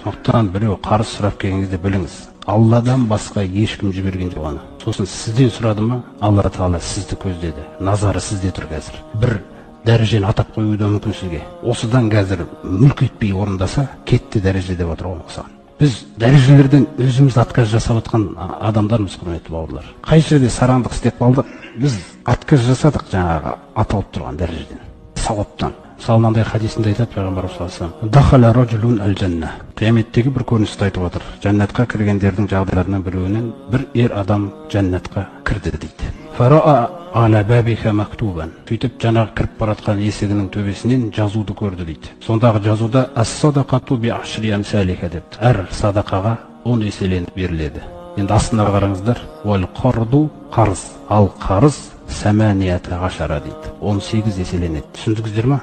Сондықтан біреу қарыз сұрап келген кезде біліңіз, Алладан басқа ешкім жіберген жоқ оны. Сосын сізден сұрады ма, Алла Тағала сізді көздеді. Назары сізде тұр қазір. Бір дәрежені атап қоюы да мүмкін сізге. Осыдан қазір мүлк етпей орындаса, кетті дәреже деп отыр ғой. Біз дәрежелерден өзіміз отказ жасап отқан адамдармыз, құрметті бауырлар. Қай жерде сараңдық істеп қалдық, біз отказ жасадық жаңағы аталып тұрған дәрежеден, сауаптан. Мысалы, мынандай хадисінде айтады пайғамбар саллаллаху дахала раджулун аль-жанна. Қияметтегі бір көріністі айтып отыр. Жәннатқа кіргендердің жағдайларынан біреуінен бір ер адам жәннатқа кірді дейді. Фара'a ala babiha maktuban. Сөйтіп жаңағы кіріп баратқан есігінің төбесінен жазуды көрді дейді. Сондағы жазуда ас-садақату би ашри амсалиха депті. Әр садақаға 10 еселеніп беріледі. Енді астына қараңыздар. Уал қарду қарыз. Ал қарыз саманията ғашара дейді. 18 еселенеді. Түсіндіңіздер ма?